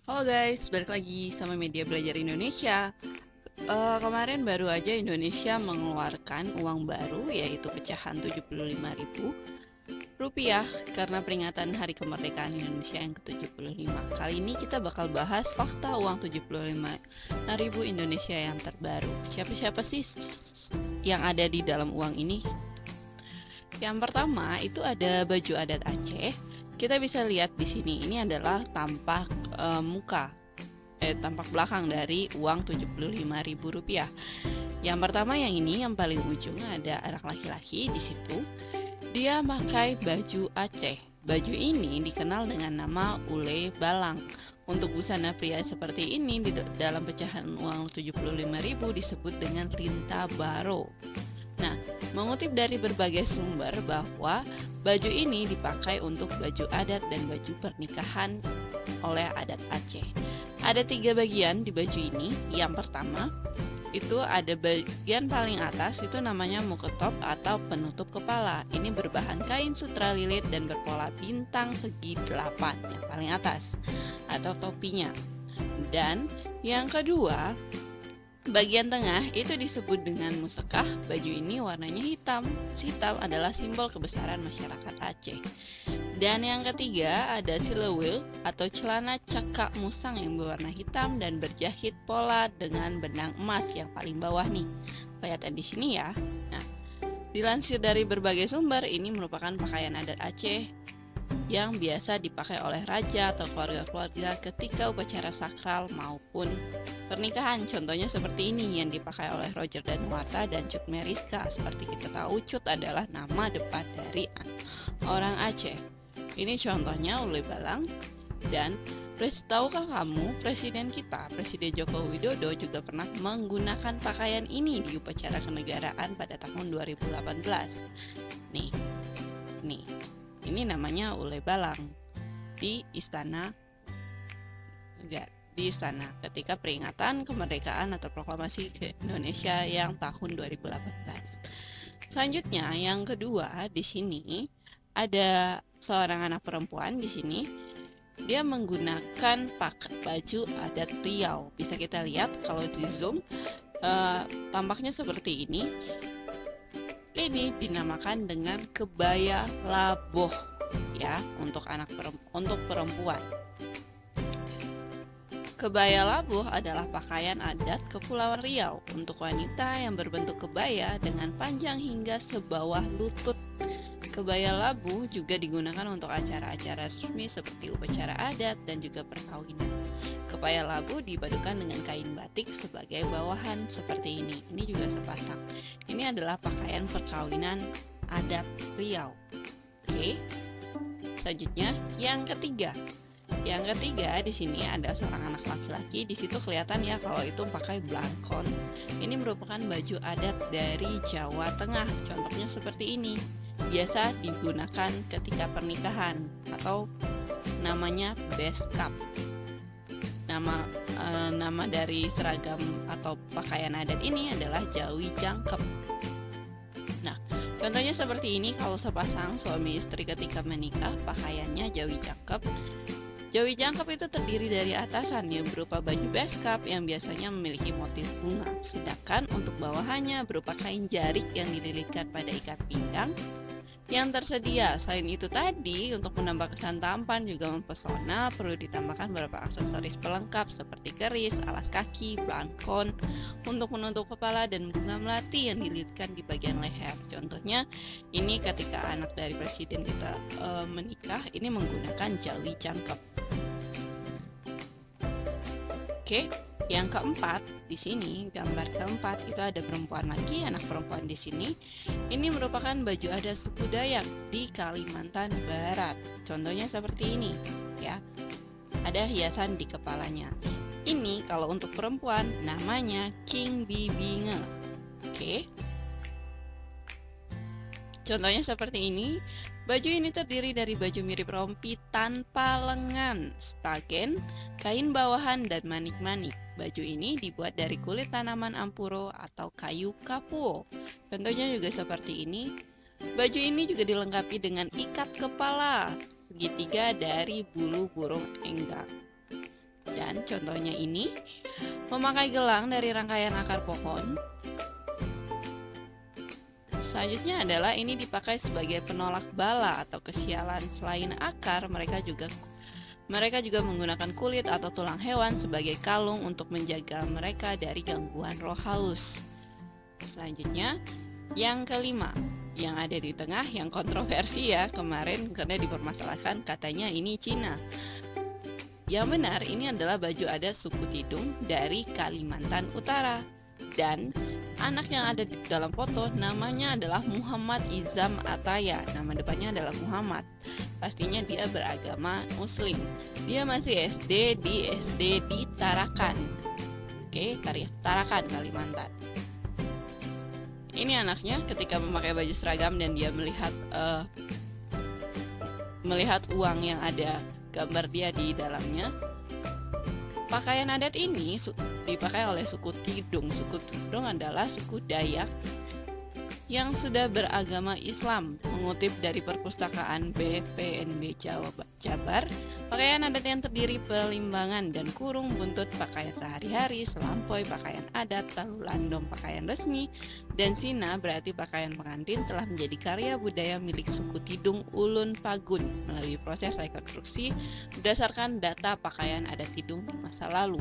Halo guys, balik lagi sama Media Belajar Indonesia. Kemarin baru aja Indonesia mengeluarkan uang baru, yaitu pecahan Rp75.000 karena peringatan Hari Kemerdekaan Indonesia yang ke-75. Kali ini kita bakal bahas fakta uang Rp75.000 Indonesia yang terbaru. Siapa-siapa sih yang ada di dalam uang ini? Yang pertama itu ada baju adat Aceh. Kita bisa lihat di sini, ini adalah tampak tampak belakang dari uang Rp75.000. Yang pertama yang ini, yang paling ujung ada anak laki-laki di situ. Dia pakai baju Aceh. Baju ini dikenal dengan nama ule balang. Untuk busana pria seperti ini di dalam pecahan uang Rp75.000 disebut dengan linta baro. Nah, mengutip dari berbagai sumber bahwa baju ini dipakai untuk baju adat dan baju pernikahan oleh adat Aceh. Ada 3 bagian di baju ini. Yang pertama, itu ada bagian paling atas, itu namanya muketop atau penutup kepala. Ini berbahan kain sutra lilit dan berpola bintang segi 8 yang paling atas, atau topinya. Dan yang kedua, bagian tengah itu disebut dengan musekah. Baju ini warnanya hitam. Hitam adalah simbol kebesaran masyarakat Aceh. Dan yang ketiga ada silewil atau celana cakak musang yang berwarna hitam dan berjahit pola dengan benang emas yang paling bawah nih. Kelihatan di sini ya. Nah, dilansir dari berbagai sumber, ini merupakan pakaian adat Aceh yang biasa dipakai oleh raja atau keluarga-keluarga ketika upacara sakral maupun pernikahan. Contohnya seperti ini yang dipakai oleh Roger Danuarta dan Cut Meriska. Seperti kita tahu, Cut adalah nama depan dari orang Aceh. Ini contohnya ule balang. Dan tahukah kamu, Presiden kita, Presiden Joko Widodo juga pernah menggunakan pakaian ini di upacara kenegaraan pada tahun 2018. Nih. Ini namanya ule balang di istana ketika peringatan kemerdekaan atau proklamasi ke Indonesia yang tahun 2018. Selanjutnya yang kedua, di sini ada seorang anak perempuan di sini. Dia menggunakan baju adat Riau. Bisa kita lihat kalau di zoom, tampaknya seperti ini. Ini dinamakan dengan kebaya laboh ya, untuk perempuan. Kebaya laboh adalah pakaian adat Kepulauan Riau untuk wanita yang berbentuk kebaya dengan panjang hingga sebawah lutut. Kebaya labuh juga digunakan untuk acara-acara resmi seperti upacara adat dan juga perkawinan. Kebaya labuh dipadukan dengan kain batik sebagai bawahan seperti ini. Ini juga sepasang. Ini adalah pakaian perkawinan adat Riau. Oke. Selanjutnya yang ketiga. Yang ketiga di sini ada seorang anak laki-laki. Di situ kelihatan ya kalau itu pakai blangkon. Ini merupakan baju adat dari Jawa Tengah. Contohnya seperti ini. Biasa digunakan ketika pernikahan atau namanya beskap. Nama dari seragam atau pakaian adat ini adalah jawi jangkep. Nah, contohnya seperti ini kalau sepasang suami istri ketika menikah, pakaiannya jawi jangkep. Jawi jangkep itu terdiri dari atasan yang berupa baju beskap yang biasanya memiliki motif bunga, sedangkan untuk bawahannya berupa kain jarik yang dililitkan pada ikat pinggang yang tersedia. Selain itu tadi, untuk menambah kesan tampan juga mempesona, perlu ditambahkan beberapa aksesoris pelengkap seperti keris, alas kaki, blangkon untuk menutup kepala, dan bunga melati yang dililitkan di bagian leher. Contohnya ini ketika anak dari presiden kita menikah, ini menggunakan jawi jangkep. Oke. Yang keempat, di sini gambar keempat itu ada perempuan lagi, anak perempuan di sini. Ini merupakan baju adat suku Dayak di Kalimantan Barat. Contohnya seperti ini, ya. Ada hiasan di kepalanya. Ini kalau untuk perempuan namanya King Bibinge. Oke. Contohnya seperti ini. Baju ini terdiri dari baju mirip rompi tanpa lengan, stagen, kain bawahan, dan manik-manik. Baju ini dibuat dari kulit tanaman ampuro atau kayu kapuo. Contohnya juga seperti ini. Baju ini juga dilengkapi dengan ikat kepala segitiga dari bulu burung enggang. contohnya ini, memakai gelang dari rangkaian akar pohon. Selanjutnya adalah ini dipakai sebagai penolak bala atau kesialan. Selain akar, mereka juga menggunakan kulit atau tulang hewan sebagai kalung untuk menjaga mereka dari gangguan roh halus. Selanjutnya, yang kelima, yang ada di tengah, yang kontroversi ya kemarin karena dipermasalahkan, katanya ini Cina. Yang benar, ini adalah baju adat suku Tidung dari Kalimantan Utara. Dan anak yang ada di dalam foto namanya adalah Muhammad Izam Ataya. Nama depannya adalah Muhammad. Pastinya dia beragama Muslim. Dia masih SD di Tarakan. Oke, Tarakan, Kalimantan. Ini anaknya ketika memakai baju seragam dan dia melihat uang yang ada gambar dia di dalamnya. Pakaian adat ini dipakai oleh suku Tidung. Suku Tidung adalah suku Dayak yang sudah beragama Islam. Mengutip dari perpustakaan BPNB Jabar, pakaian adat yang terdiri pelimbangan dan kurung buntut pakaian sehari-hari, selampoi pakaian adat, lalu landong pakaian resmi, dan sina berarti pakaian pengantin telah menjadi karya budaya milik suku Tidung Ulun Pagun melalui proses rekonstruksi berdasarkan data pakaian adat Tidung di masa lalu.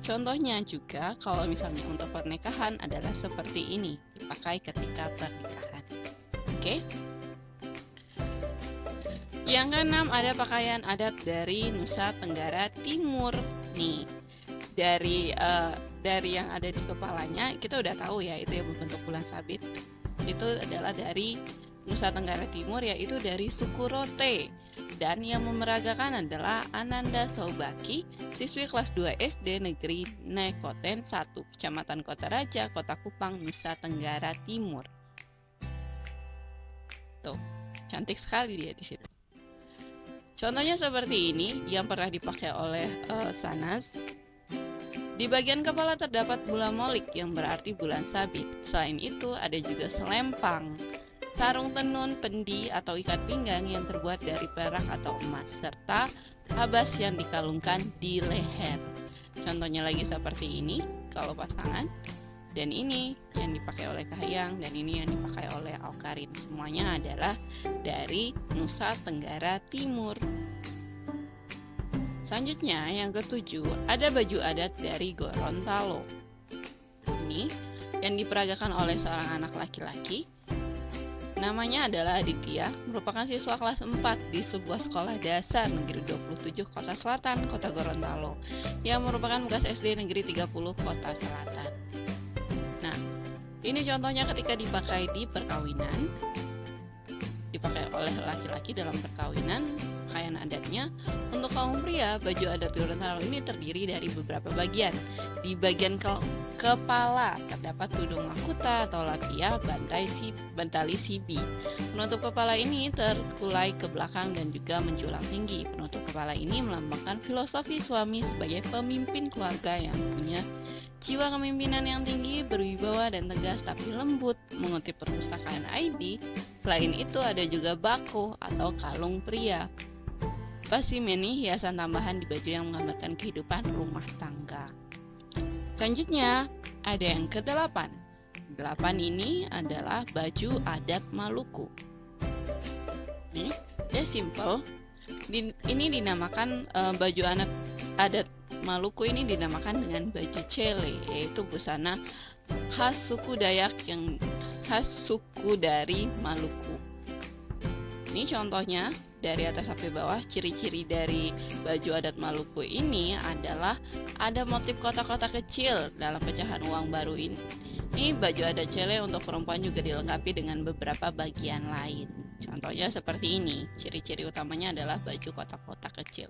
Contohnya juga kalau misalnya untuk pernikahan adalah seperti ini, dipakai ketika pernikahan. Oke. Yang keenam ada pakaian adat dari Nusa Tenggara Timur. Nih, dari yang ada di kepalanya kita udah tahu ya, itu yang berbentuk bulan sabit. Itu adalah dari Nusa Tenggara Timur, yaitu dari suku Rote. Dan yang memeragakan adalah Ananda Saubaki, siswi kelas 2 SD Negeri Nekoten 1, Kecamatan Kota Raja, Kota Kupang, Nusa Tenggara Timur. Tuh, cantik sekali dia di situ. Contohnya seperti ini yang pernah dipakai oleh Sanas. Di bagian kepala terdapat bulan molik yang berarti bulan sabit. Selain itu ada juga selempang, sarung tenun, pendi atau ikat pinggang yang terbuat dari perak atau emas, serta habas yang dikalungkan di leher. Contohnya lagi seperti ini kalau pasangan, dan ini yang dipakai oleh kahiyang, dan ini yang dipakai oleh awkarin. Semuanya adalah dari Nusa Tenggara Timur. Selanjutnya yang ketujuh ada baju adat dari Gorontalo. Ini yang diperagakan oleh seorang anak laki-laki. Namanya adalah Aditya, merupakan siswa kelas 4 di sebuah sekolah dasar Negeri 27 Kota Selatan, Kota Gorontalo, yang merupakan bekas SD Negeri 30 Kota Selatan. Nah, ini contohnya ketika dipakai di perkawinan, dipakai oleh laki-laki dalam perkawinan. Pakaian adatnya untuk kaum pria, baju adat Gorontalo ini terdiri dari beberapa bagian. Di bagian kepala terdapat tudung mahkota atau lapia, bantali sibi. Penutup kepala ini terkulai ke belakang dan juga menjulang tinggi. Penutup kepala ini melambangkan filosofi suami sebagai pemimpin keluarga yang punya jiwa kepemimpinan yang tinggi, berwibawa dan tegas tapi lembut. Mengutip perpustakaan ID, selain itu ada juga bako atau kalung pria. Pasimeni, hiasan tambahan di baju yang menggambarkan kehidupan rumah tangga. Selanjutnya ada yang ke-8. 8 ini adalah baju adat Maluku. Ini dia simple. Ini dinamakan baju adat Maluku ini dinamakan dengan baju cele, yaitu busana khas suku Dayak yang khas suku dari Maluku. Ini contohnya dari atas sampai bawah. Ciri-ciri dari baju adat Maluku ini adalah ada motif kotak-kotak kecil dalam pecahan uang baru ini. Ini baju adat cele untuk perempuan juga dilengkapi dengan beberapa bagian lain. Contohnya seperti ini. Ciri-ciri utamanya adalah baju kotak-kotak kecil.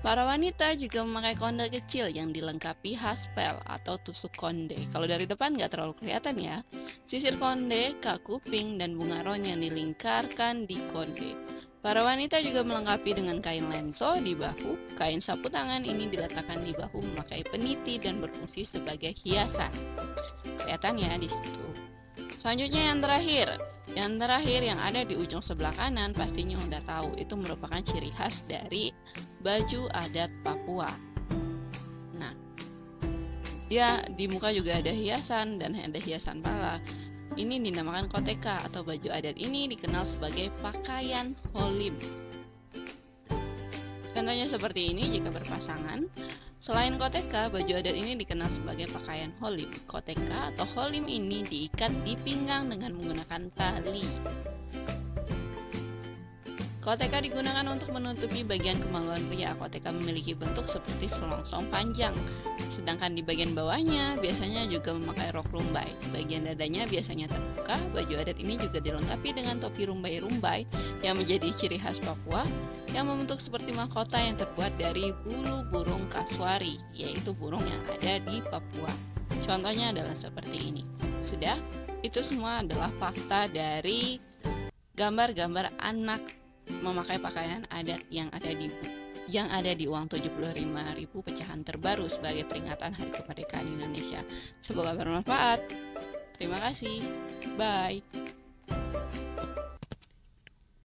Para wanita juga memakai konde kecil yang dilengkapi haspel atau tusuk konde. Kalau dari depan nggak terlalu kelihatan ya. Sisir konde, kak kuping, dan bunga ron yang dilingkarkan di konde. Para wanita juga melengkapi dengan kain lenso di bahu. Kain sapu tangan ini diletakkan di bahu memakai peniti dan berfungsi sebagai hiasan. Kelihatan ya di situ. Selanjutnya yang terakhir. Yang terakhir yang ada di ujung sebelah kanan pastinya udah tahu, itu merupakan ciri khas dari baju adat Papua. Dia di muka juga ada hiasan dan ada hiasan pala. Ini dinamakan koteka atau baju adat ini dikenal sebagai pakaian holim. Contohnya seperti ini jika berpasangan. Selain koteka, baju adat ini dikenal sebagai pakaian holim. Koteka atau holim ini diikat di pinggang dengan menggunakan tali. Koteka digunakan untuk menutupi bagian kemaluan pria. Koteka memiliki bentuk seperti selongsong panjang. Sedangkan di bagian bawahnya biasanya juga memakai rok rumbai. Bagian dadanya biasanya terbuka. Baju adat ini juga dilengkapi dengan topi rumbai-rumbai yang menjadi ciri khas Papua yang membentuk seperti mahkota yang terbuat dari bulu burung kasuari, yaitu burung yang ada di Papua. Contohnya adalah seperti ini. Sudah, itu semua adalah fakta dari gambar-gambar anak memakai pakaian adat yang ada di uang 75.000 pecahan terbaru sebagai peringatan Hari Kemerdekaan Indonesia. Semoga bermanfaat. Terima kasih. Bye.